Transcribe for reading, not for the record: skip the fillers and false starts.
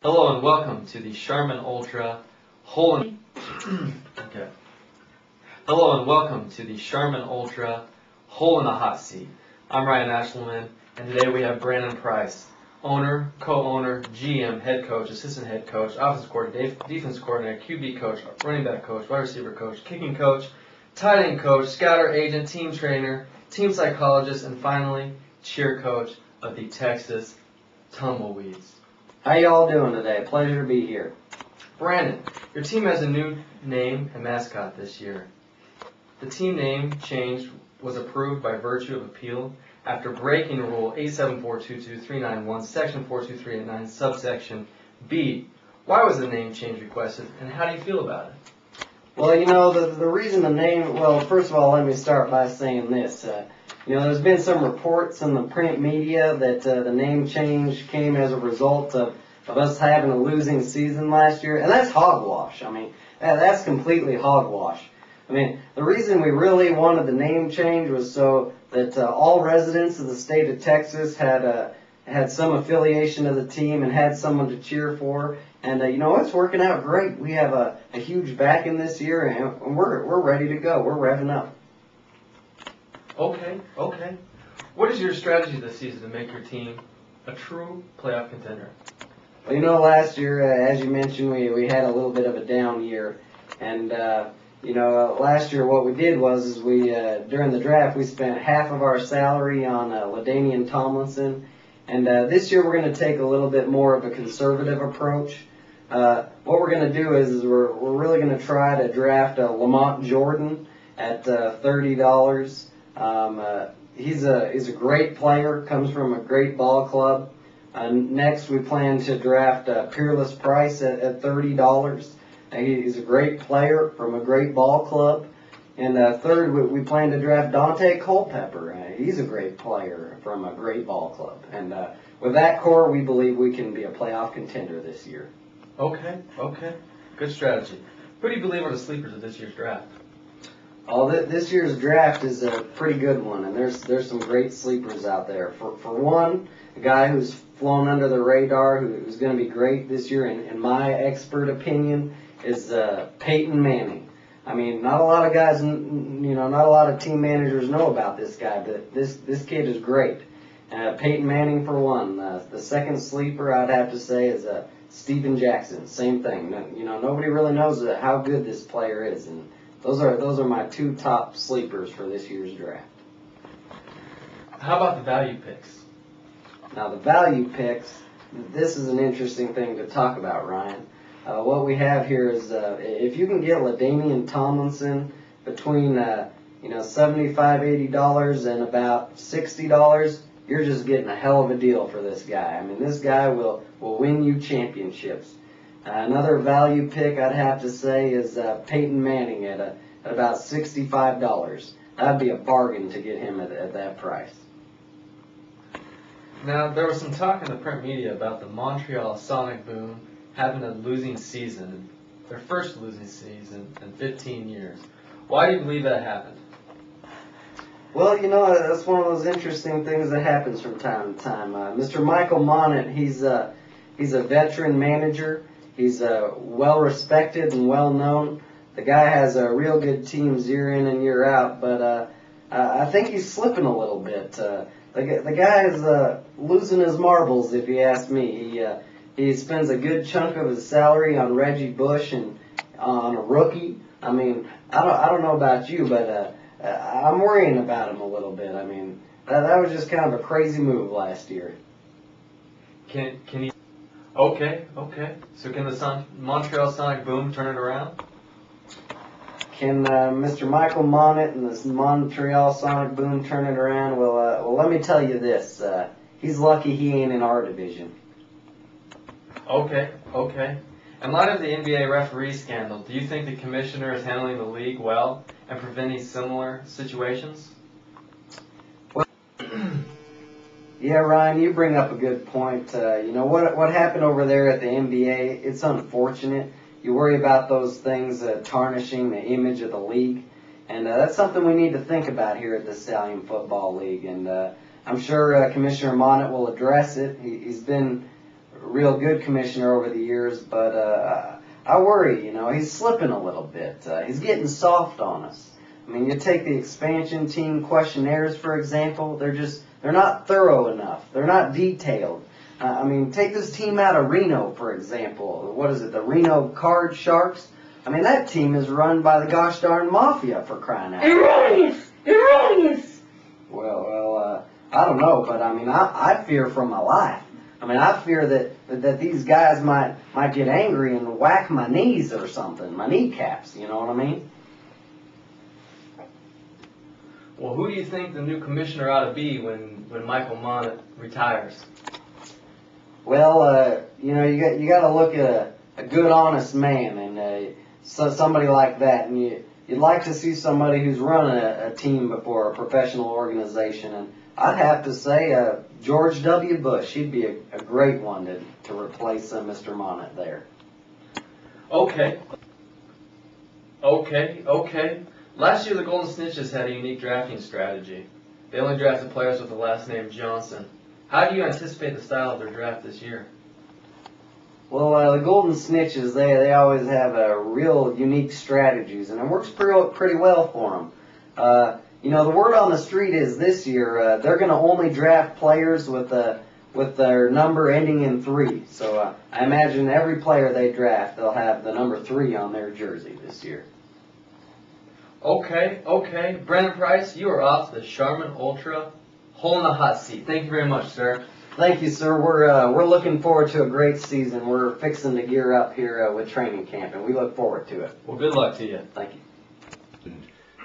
Hello and welcome to the Charmin Ultra Hole in okay. Hello and welcome to the Charmin Ultra Hole in the Hot Seat. I'm Ryan Ashelman, and today we have Brandon Price, owner, co-owner, GM, head coach, assistant head coach, offensive coordinator, defense coordinator, QB coach, running back coach, wide receiver coach, kicking coach, tight end coach, scouter agent, team trainer, team psychologist, and finally, cheer coach of the Texas Tumbleweeds. How y'all doing today? Pleasure to be here. Brandon, your team has a new name and mascot this year. The team name change was approved by virtue of appeal after breaking Rule 87422-391, Section 42389, subsection B. Why was the name change requested, and how do you feel about it? Well, you know, the reason the name, well, first of all, let me start by saying this. There's been some reports in the print media that the name change came as a result of us having a losing season last year, and that's hogwash. I mean, that's completely hogwash. I mean, the reason we really wanted the name change was so that all residents of the state of Texas had some affiliation to the team and had someone to cheer for. And, it's working out great. We have a huge backing this year, and we're ready to go. We're revving up. Okay. What is your strategy this season to make your team a true playoff contender? Well, last year, as you mentioned, we had a little bit of a down year. And, last year what we did was we during the draft, we spent half of our salary on LaDainian Tomlinson. And this year we're going to take a little bit more of a conservative approach. What we're going to do is we're really going to try to draft Lamont Jordan at $30. He's a great player, comes from a great ball club. Next, we plan to draft Peerless Price at $30. He's a great player from a great ball club. And third, we plan to draft Dante Culpepper. He's a great player from a great ball club. And with that core, we believe we can be a playoff contender this year. Okay. Good strategy. Who do you believe are the sleepers of this year's draft? Oh, this year's draft is a pretty good one, and there's some great sleepers out there. For one, a guy who's flown under the radar, who's going to be great this year, in my expert opinion, is Peyton Manning. I mean, not a lot of guys, not a lot of team managers know about this guy, but this kid is great. Peyton Manning for one. The second sleeper I'd have to say is Steven Jackson. Same thing. Nobody really knows how good this player is, and those are my two top sleepers for this year's draft. How about the value picks? Now the value picks, this is an interesting thing to talk about, Ryan. What we have here is if you can get LaDainian Tomlinson between $75, $80 and about $60, you're just getting a hell of a deal for this guy. I mean, this guy will win you championships. Another value pick I'd have to say is Peyton Manning at about $65. That'd be a bargain to get him at that price. Now, there was some talk in the print media about the Montreal Sonic Boom having a losing season, their first losing season in 15 years. Why do you believe that happened? Well, that's one of those interesting things that happens from time to time. Mr. Michael Monnett, he's a veteran manager. He's well respected and well known. The guy has real good teams year in and year out, but I think he's slipping a little bit. The guy is losing his marbles, if you ask me. He spends a good chunk of his salary on Reggie Bush and on a rookie. I mean, I don't know about you, but I'm worrying about him a little bit. I mean, that was just kind of a crazy move last year. Can he? Okay. So can the Montreal Sonic Boom turn it around? Can Mr. Michael Monnett and this Montreal Sonic Boom turn it around? Well, let me tell you this. He's lucky he ain't in our division. Okay. In light of the NBA referee scandal, do you think the commissioner is handling the league well and preventing similar situations? Well, yeah, Ryan, you bring up a good point. What happened over there at the NBA, it's unfortunate. You worry about those things tarnishing the image of the league, and that's something we need to think about here at the Stallion Football League. And I'm sure Commissioner Monnett will address it. He's been real good commissioner over the years, but I worry, he's slipping a little bit. He's getting soft on us. I mean, you take the expansion team questionnaires, for example, they're not thorough enough. They're not detailed. I mean, take this team out of Reno, for example. What is it, the Reno Card Sharks? I mean, that team is run by the gosh darn mafia, for crying out loud. Erroneous! Erroneous! Well, I don't know, but I mean, I fear for my life. I mean, I fear that these guys might get angry and whack my knees or something, my kneecaps, you know what I mean? Well, who do you think the new commissioner ought to be when Michael Monnett retires? Well, you got to look at a good, honest man, and somebody like that, and you'd like to see somebody who's run a team before, a professional organization, and I'd have to say George W. Bush. He'd be a great one to replace Mr. Monnett there. Okay. Last year, the Golden Snitches had a unique drafting strategy. They only drafted players with the last name Johnson. How do you anticipate the style of their draft this year? Well, the Golden Snitches, they always have real unique strategies, and it works pretty well for them. The word on the street is this year they're going to only draft players with their number ending in 3. So I imagine every player they draft, they'll have the number 3 on their jersey this year. Okay. Brandon Price, you are off the Charmin Ultra Hole in the Hot Seat. Thank you very much, sir. Thank you, sir. We're looking forward to a great season. We're fixing to gear up here with training camp, and we look forward to it. Well, good luck to you. Thank you.